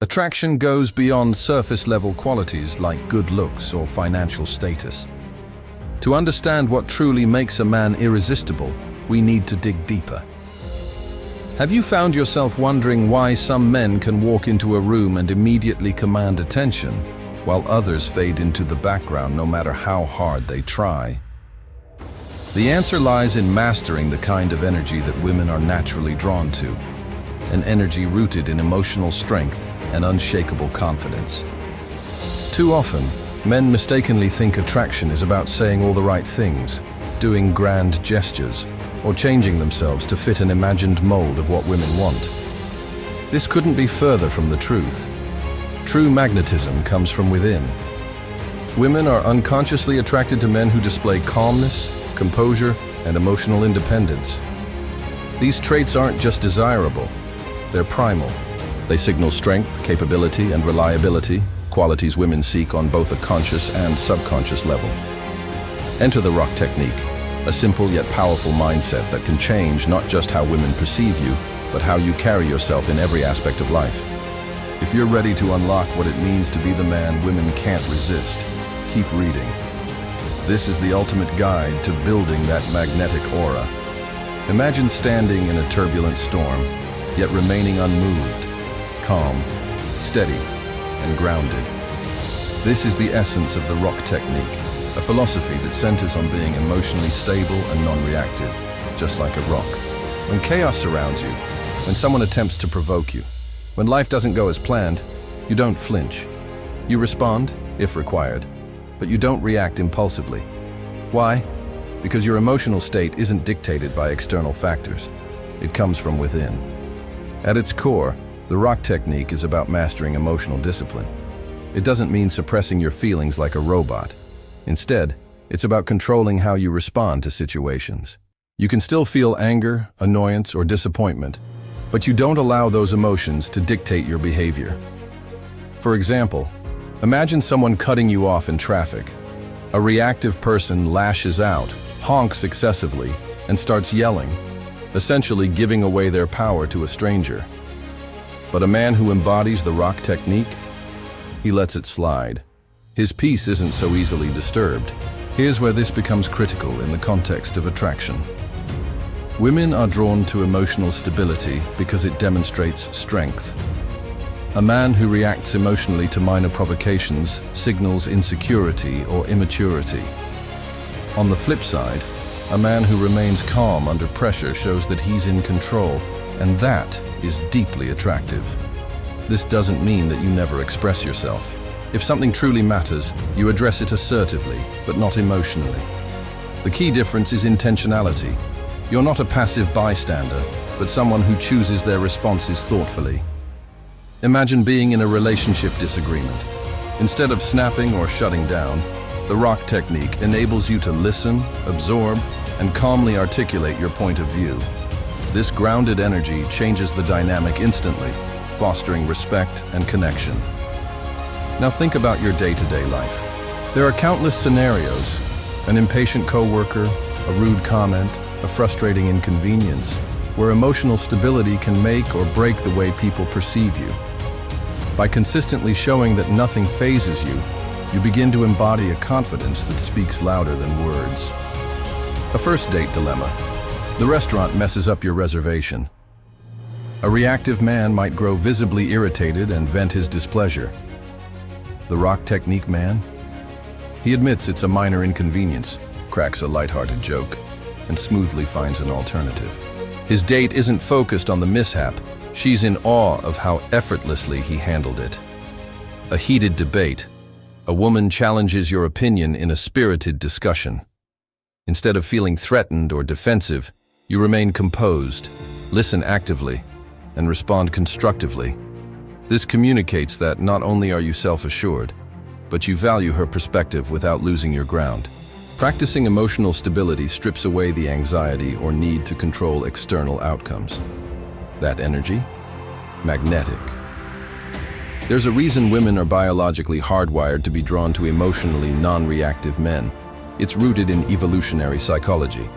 Attraction goes beyond surface-level qualities like good looks or financial status. To understand what truly makes a man irresistible, we need to dig deeper. Have you found yourself wondering why some men can walk into a room and immediately command attention, while others fade into the background no matter how hard they try? The answer lies in mastering the kind of energy that women are naturally drawn to, an energy rooted in emotional strength and unshakable confidence. Too often, men mistakenly think attraction is about saying all the right things, doing grand gestures, or changing themselves to fit an imagined mold of what women want. This couldn't be further from the truth. True magnetism comes from within. Women are unconsciously attracted to men who display calmness, composure, and emotional independence. These traits aren't just desirable, they're primal. They signal strength, capability, and reliability, qualities women seek on both a conscious and subconscious level. Enter the rock technique, a simple yet powerful mindset that can change not just how women perceive you, but how you carry yourself in every aspect of life. If you're ready to unlock what it means to be the man women can't resist, keep reading. This is the ultimate guide to building that magnetic aura. Imagine standing in a turbulent storm, yet remaining unmoved, calm, steady, and grounded. This is the essence of the rock technique, a philosophy that centers on being emotionally stable and non-reactive, just like a rock. When chaos surrounds you, when someone attempts to provoke you, when life doesn't go as planned, you don't flinch. You respond, if required, but you don't react impulsively. Why? Because your emotional state isn't dictated by external factors. It comes from within. At its core, the rock technique is about mastering emotional discipline. It doesn't mean suppressing your feelings like a robot. Instead, it's about controlling how you respond to situations. You can still feel anger, annoyance, or disappointment, but you don't allow those emotions to dictate your behavior. For example, imagine someone cutting you off in traffic. A reactive person lashes out, honks excessively, and starts yelling, essentially giving away their power to a stranger. But a man who embodies the rock technique, he lets it slide. His peace isn't so easily disturbed. Here's where this becomes critical in the context of attraction. Women are drawn to emotional stability because it demonstrates strength. A man who reacts emotionally to minor provocations signals insecurity or immaturity. On the flip side, a man who remains calm under pressure shows that he's in control, and that is deeply attractive. This doesn't mean that you never express yourself. If something truly matters, you address it assertively, but not emotionally. The key difference is intentionality. You're not a passive bystander, but someone who chooses their responses thoughtfully. Imagine being in a relationship disagreement. Instead of snapping or shutting down, the rock technique enables you to listen, absorb, and calmly articulate your point of view. This grounded energy changes the dynamic instantly, fostering respect and connection. Now think about your day-to-day life. There are countless scenarios: an impatient coworker, a rude comment, a frustrating inconvenience, where emotional stability can make or break the way people perceive you. By consistently showing that nothing phases you, you begin to embody a confidence that speaks louder than words. A first date dilemma. The restaurant messes up your reservation. A reactive man might grow visibly irritated and vent his displeasure. The rock technique man? He admits it's a minor inconvenience, cracks a lighthearted joke, and smoothly finds an alternative. His date isn't focused on the mishap. She's in awe of how effortlessly he handled it. A heated debate. A woman challenges your opinion in a spirited discussion. Instead of feeling threatened or defensive, you remain composed, listen actively, and respond constructively. This communicates that not only are you self-assured, but you value her perspective without losing your ground. Practicing emotional stability strips away the anxiety or need to control external outcomes. That energy? Magnetic. There's a reason women are biologically hardwired to be drawn to emotionally non-reactive men. It's rooted in evolutionary psychology.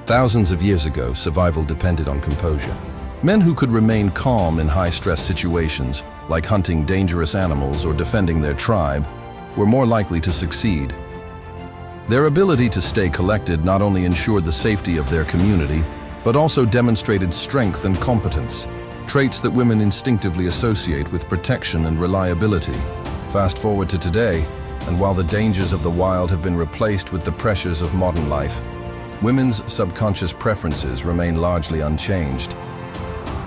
Thousands of years ago, survival depended on composure. Men who could remain calm in high-stress situations like hunting dangerous animals or defending their tribe, were more likely to succeed. Their ability to stay collected not only ensured the safety of their community, but also demonstrated strength and competence, traits that women instinctively associate with protection and reliability. Fast forward to today, and while the dangers of the wild have been replaced with the pressures of modern life, women's subconscious preferences remain largely unchanged.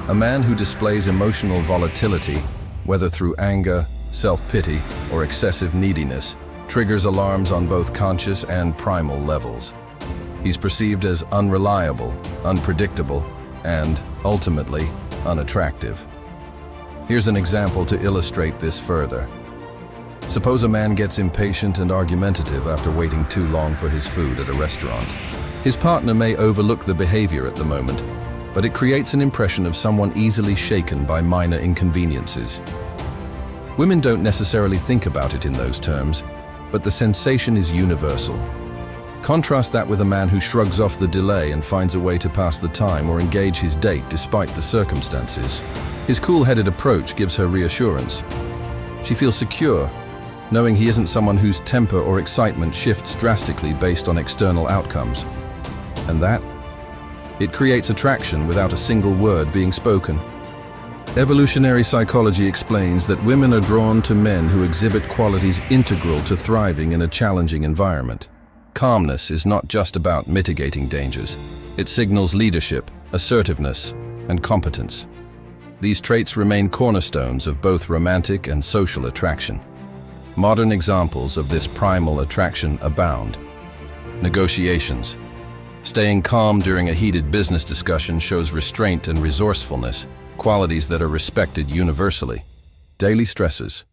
A man who displays emotional volatility, whether through anger, self-pity, or excessive neediness, triggers alarms on both conscious and primal levels. He's perceived as unreliable, unpredictable, and, ultimately, unattractive. Here's an example to illustrate this further. Suppose a man gets impatient and argumentative after waiting too long for his food at a restaurant. His partner may overlook the behavior at the moment, but it creates an impression of someone easily shaken by minor inconveniences. Women don't necessarily think about it in those terms, but the sensation is universal. Contrast that with a man who shrugs off the delay and finds a way to pass the time or engage his date despite the circumstances. His cool-headed approach gives her reassurance. She feels secure, knowing he isn't someone whose temper or excitement shifts drastically based on external outcomes. And that? It creates attraction without a single word being spoken. Evolutionary psychology explains that women are drawn to men who exhibit qualities integral to thriving in a challenging environment. Calmness is not just about mitigating dangers. It signals leadership, assertiveness, and competence. These traits remain cornerstones of both romantic and social attraction. Modern examples of this primal attraction abound. Negotiations. Staying calm during a heated business discussion shows restraint and resourcefulness, qualities that are respected universally. Daily stresses.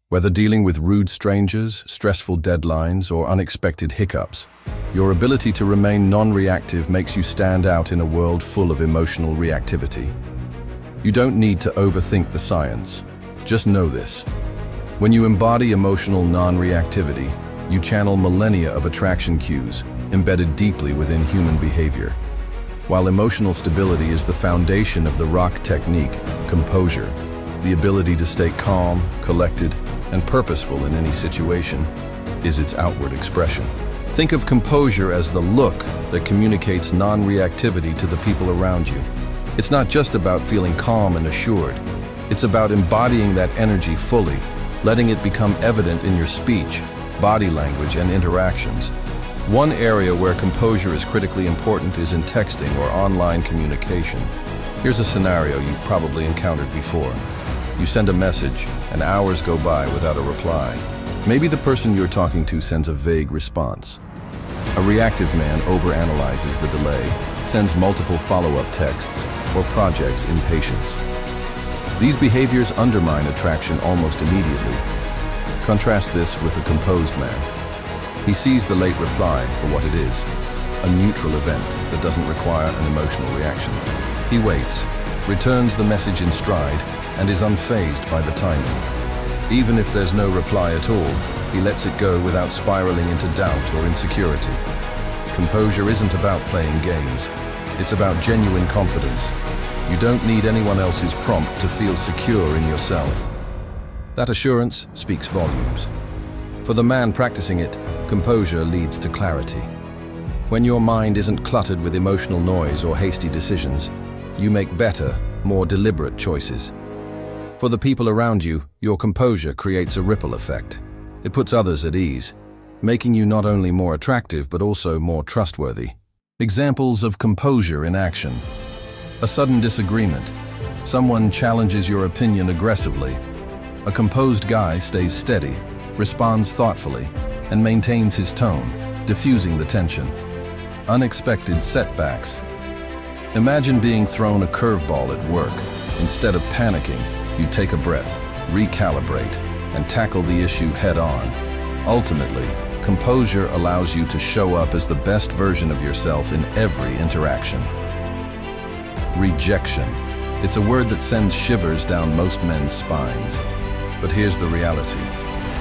Whether dealing with rude strangers, stressful deadlines, or unexpected hiccups, your ability to remain non-reactive makes you stand out in a world full of emotional reactivity. You don't need to overthink the science. Just know this. When you embody emotional non-reactivity, you channel millennia of attraction cues, embedded deeply within human behavior. While emotional stability is the foundation of the rock technique, composure, the ability to stay calm, collected, and purposeful in any situation, is its outward expression. Think of composure as the look that communicates non-reactivity to the people around you. It's not just about feeling calm and assured. It's about embodying that energy fully, letting it become evident in your speech, body language, and interactions. One area where composure is critically important is in texting or online communication. Here's a scenario you've probably encountered before. You send a message, and hours go by without a reply. Maybe the person you're talking to sends a vague response. A reactive man overanalyzes the delay, sends multiple follow-up texts, or projects impatience. These behaviors undermine attraction almost immediately. Contrast this with a composed man. He sees the late reply for what it is, a neutral event that doesn't require an emotional reaction. He waits, returns the message in stride, and is unfazed by the timing. Even if there's no reply at all, he lets it go without spiraling into doubt or insecurity. Composure isn't about playing games. It's about genuine confidence. You don't need anyone else's prompt to feel secure in yourself. That assurance speaks volumes. For the man practicing it, composure leads to clarity. When your mind isn't cluttered with emotional noise or hasty decisions, you make better, more deliberate choices. For the people around you, your composure creates a ripple effect. It puts others at ease, making you not only more attractive but also more trustworthy. Examples of composure in action. A sudden disagreement. Someone challenges your opinion aggressively. A composed guy stays steady, responds thoughtfully, and maintains his tone, diffusing the tension. Unexpected setbacks. Imagine being thrown a curveball at work. Instead of panicking, you take a breath, recalibrate, and tackle the issue head-on. Ultimately, composure allows you to show up as the best version of yourself in every interaction. Rejection. It's a word that sends shivers down most men's spines. But here's the reality.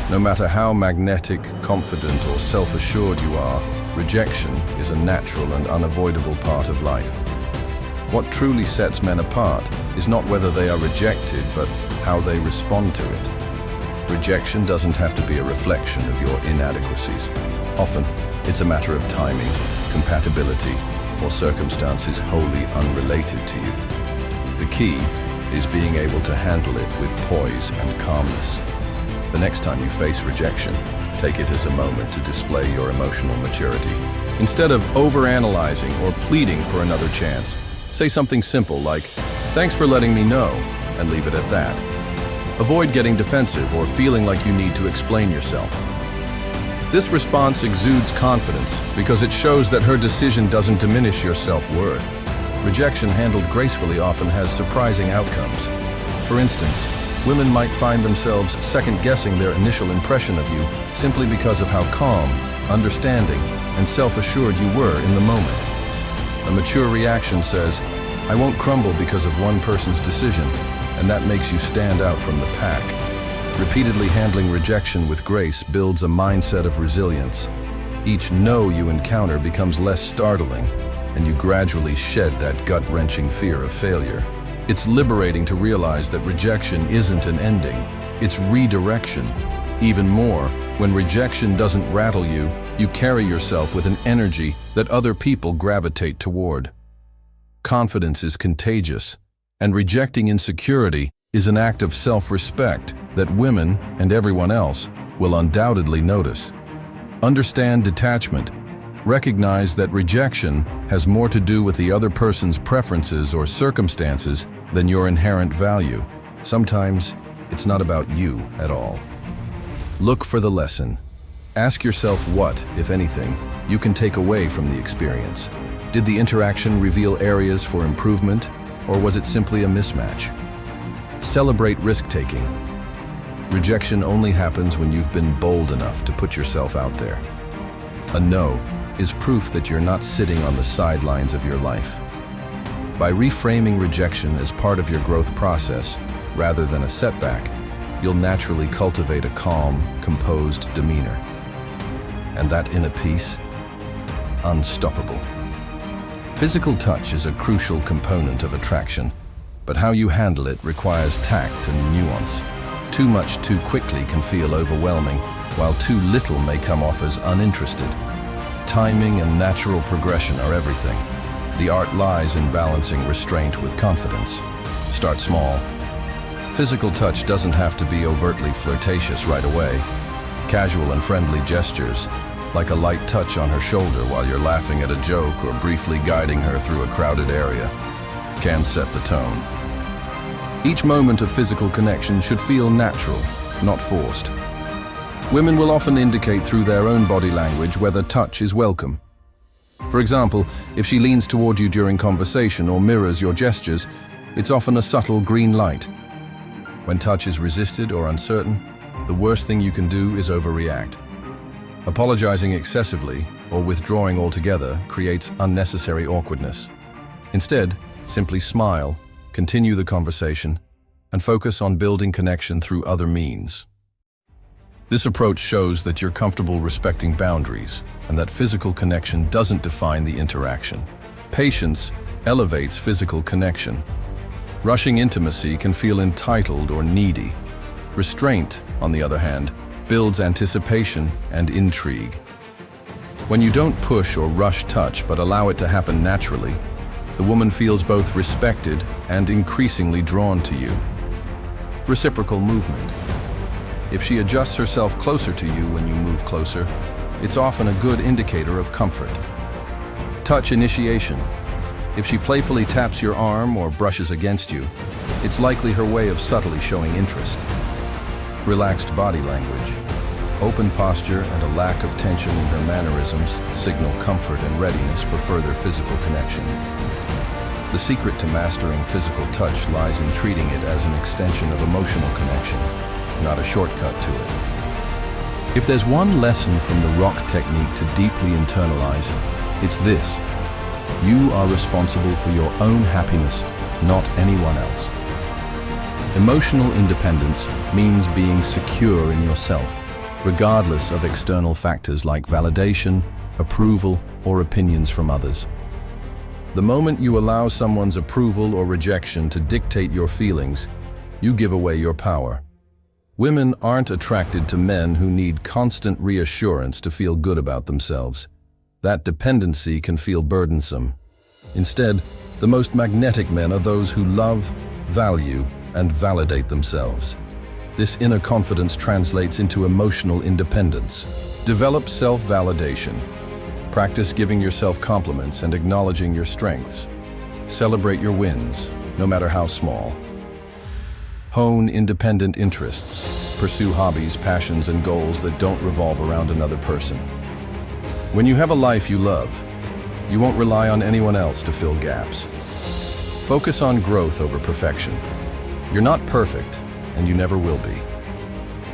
No matter how magnetic, confident, or self-assured you are, rejection is a natural and unavoidable part of life. What truly sets men apart is not whether they are rejected, but how they respond to it. Rejection doesn't have to be a reflection of your inadequacies. Often, it's a matter of timing, compatibility, or circumstances wholly unrelated to you. The key is being able to handle it with poise and calmness. The next time you face rejection, take it as a moment to display your emotional maturity. Instead of overanalyzing or pleading for another chance, say something simple like, "Thanks for letting me know," and leave it at that. Avoid getting defensive or feeling like you need to explain yourself. This response exudes confidence because it shows that her decision doesn't diminish your self-worth. Rejection handled gracefully often has surprising outcomes. For instance, women might find themselves second-guessing their initial impression of you simply because of how calm, understanding, and self-assured you were in the moment. A mature reaction says, "I won't crumble because of one person's decision," and that makes you stand out from the pack. Repeatedly handling rejection with grace builds a mindset of resilience. Each no you encounter becomes less startling, and you gradually shed that gut-wrenching fear of failure. It's liberating to realize that rejection isn't an ending, it's redirection. Even more, when rejection doesn't rattle you, you carry yourself with an energy that other people gravitate toward. Confidence is contagious, and rejecting insecurity is an act of self-respect that women and everyone else will undoubtedly notice. Understand detachment. Recognize that rejection has more to do with the other person's preferences or circumstances than your inherent value. Sometimes, it's not about you at all. Look for the lesson. Ask yourself what, if anything, you can take away from the experience. Did the interaction reveal areas for improvement, or was it simply a mismatch? Celebrate risk-taking. Rejection only happens when you've been bold enough to put yourself out there. A no is proof that you're not sitting on the sidelines of your life. By reframing rejection as part of your growth process, rather than a setback, you'll naturally cultivate a calm, composed demeanor. And that inner peace, unstoppable. Physical touch is a crucial component of attraction, but how you handle it requires tact and nuance. Too much too quickly can feel overwhelming, while too little may come off as uninterested. Timing and natural progression are everything. The art lies in balancing restraint with confidence. Start small. Physical touch doesn't have to be overtly flirtatious right away. Casual and friendly gestures, like a light touch on her shoulder while you're laughing at a joke or briefly guiding her through a crowded area, can set the tone. Each moment of physical connection should feel natural, not forced. Women will often indicate through their own body language whether touch is welcome. For example, if she leans toward you during conversation or mirrors your gestures, it's often a subtle green light. When touch is resisted or uncertain, the worst thing you can do is overreact. Apologizing excessively or withdrawing altogether creates unnecessary awkwardness. Instead, simply smile, continue the conversation, and focus on building connection through other means. This approach shows that you're comfortable respecting boundaries and that physical connection doesn't define the interaction. Patience elevates physical connection. Rushing intimacy can feel entitled or needy. Restraint, on the other hand, builds anticipation and intrigue. When you don't push or rush touch but allow it to happen naturally, the woman feels both respected and increasingly drawn to you. Reciprocal movement. If she adjusts herself closer to you when you move closer, it's often a good indicator of comfort. Touch initiation. If she playfully taps your arm or brushes against you, it's likely her way of subtly showing interest. Relaxed body language. Open posture and a lack of tension in her mannerisms signal comfort and readiness for further physical connection. The secret to mastering physical touch lies in treating it as an extension of emotional connection, not a shortcut to it. If there's one lesson from the rock technique to deeply internalize, it's this: you are responsible for your own happiness, not anyone else. Emotional independence means being secure in yourself, regardless of external factors like validation, approval, or opinions from others. The moment you allow someone's approval or rejection to dictate your feelings, you give away your power. Women aren't attracted to men who need constant reassurance to feel good about themselves. That dependency can feel burdensome. Instead, the most magnetic men are those who love, value, and validate themselves. This inner confidence translates into emotional independence. Develop self-validation. Practice giving yourself compliments and acknowledging your strengths. Celebrate your wins, no matter how small. Hone independent interests. Pursue hobbies, passions, and goals that don't revolve around another person. When you have a life you love, you won't rely on anyone else to fill gaps. Focus on growth over perfection. You're not perfect, and you never will be.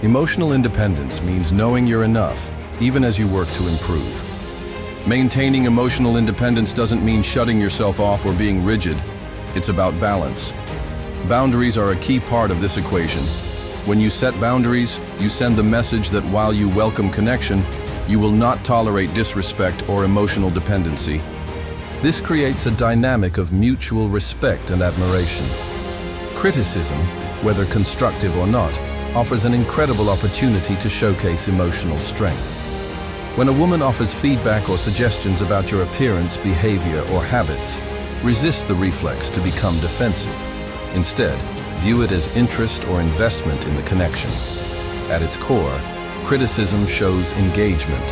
Emotional independence means knowing you're enough, even as you work to improve. Maintaining emotional independence doesn't mean shutting yourself off or being rigid. It's about balance. Boundaries are a key part of this equation. When you set boundaries, you send the message that while you welcome connection, you will not tolerate disrespect or emotional dependency. This creates a dynamic of mutual respect and admiration. Criticism, whether constructive or not, offers an incredible opportunity to showcase emotional strength. When a woman offers feedback or suggestions about your appearance, behavior, or habits, resist the reflex to become defensive. Instead, view it as interest or investment in the connection. At its core, criticism shows engagement.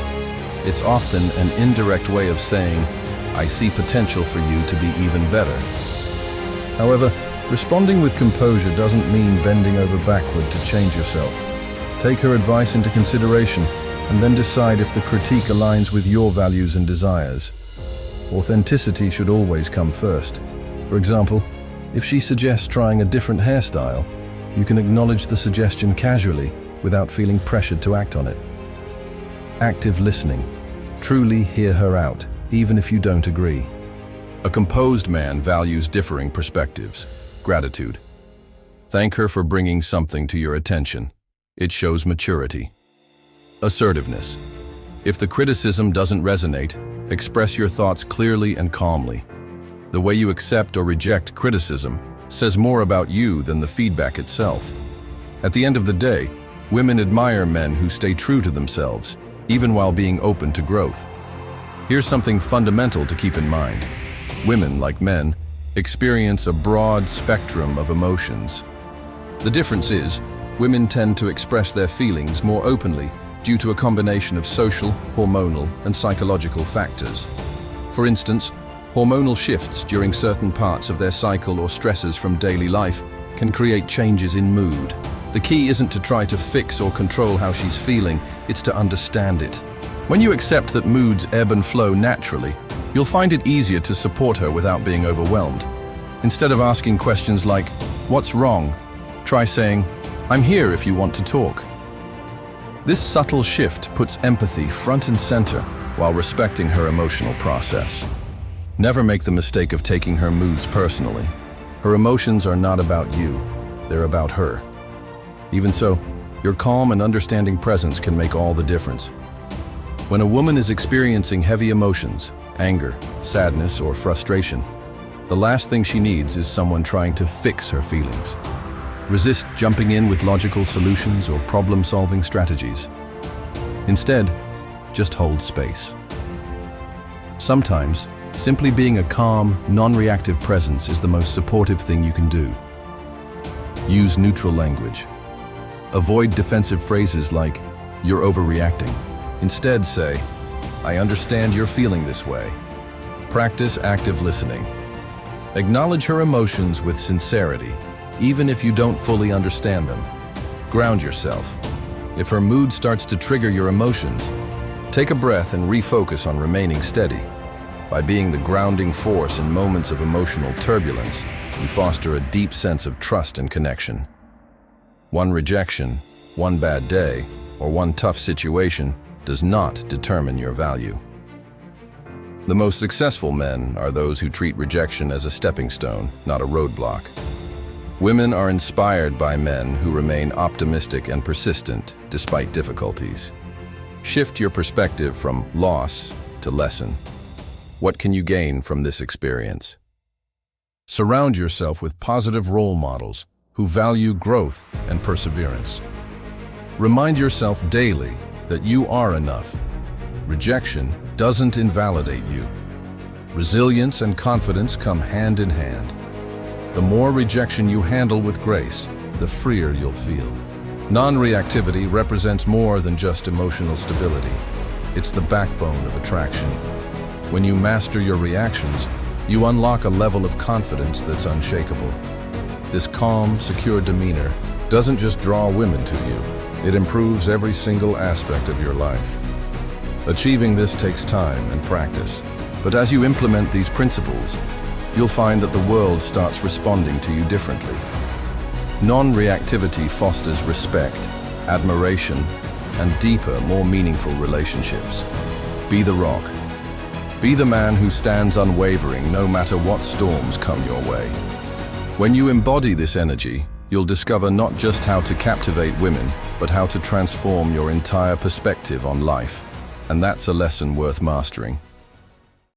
It's often an indirect way of saying, "I see potential for you to be even better." However, responding with composure doesn't mean bending over backward to change yourself. Take her advice into consideration and then decide if the critique aligns with your values and desires. Authenticity should always come first. For example, if she suggests trying a different hairstyle, you can acknowledge the suggestion casually without feeling pressured to act on it. Active listening. Truly hear her out, even if you don't agree. A composed man values differing perspectives. Gratitude. Thank her for bringing something to your attention. It shows maturity. Assertiveness. If the criticism doesn't resonate, express your thoughts clearly and calmly. The way you accept or reject criticism says more about you than the feedback itself. At the end of the day, women admire men who stay true to themselves, even while being open to growth. Here's something fundamental to keep in mind. Women, like men, experience a broad spectrum of emotions. The difference is, women tend to express their feelings more openly due to a combination of social, hormonal, and psychological factors. For instance, hormonal shifts during certain parts of their cycle or stresses from daily life can create changes in mood. The key isn't to try to fix or control how she's feeling, it's to understand it. When you accept that moods ebb and flow naturally, you'll find it easier to support her without being overwhelmed. Instead of asking questions like, "What's wrong?" try saying, "I'm here if you want to talk." This subtle shift puts empathy front and center while respecting her emotional process. Never make the mistake of taking her moods personally. Her emotions are not about you, they're about her. Even so, your calm and understanding presence can make all the difference. When a woman is experiencing heavy emotions, anger, sadness, or frustration, the last thing she needs is someone trying to fix her feelings. Resist jumping in with logical solutions or problem-solving strategies. Instead, just hold space. Sometimes, simply being a calm, non-reactive presence is the most supportive thing you can do. Use neutral language. Avoid defensive phrases like, "You're overreacting." Instead say, "I understand you're feeling this way." Practice active listening. Acknowledge her emotions with sincerity, even if you don't fully understand them. Ground yourself. If her mood starts to trigger your emotions, take a breath and refocus on remaining steady. By being the grounding force in moments of emotional turbulence, you foster a deep sense of trust and connection. One rejection, one bad day, or one tough situation does not determine your value. The most successful men are those who treat rejection as a stepping stone, not a roadblock. Women are inspired by men who remain optimistic and persistent despite difficulties. Shift your perspective from loss to lesson. What can you gain from this experience? Surround yourself with positive role models who value growth and perseverance. Remind yourself daily that you are enough. Rejection doesn't invalidate you. Resilience and confidence come hand in hand. The more rejection you handle with grace, the freer you'll feel. Non-reactivity represents more than just emotional stability. It's the backbone of attraction. When you master your reactions, you unlock a level of confidence that's unshakable. This calm, secure demeanor doesn't just draw women to you, it improves every single aspect of your life. Achieving this takes time and practice, but as you implement these principles, you'll find that the world starts responding to you differently. Non-reactivity fosters respect, admiration, and deeper, more meaningful relationships. Be the rock. Be the man who stands unwavering no matter what storms come your way. When you embody this energy, you'll discover not just how to captivate women, but how to transform your entire perspective on life. And that's a lesson worth mastering.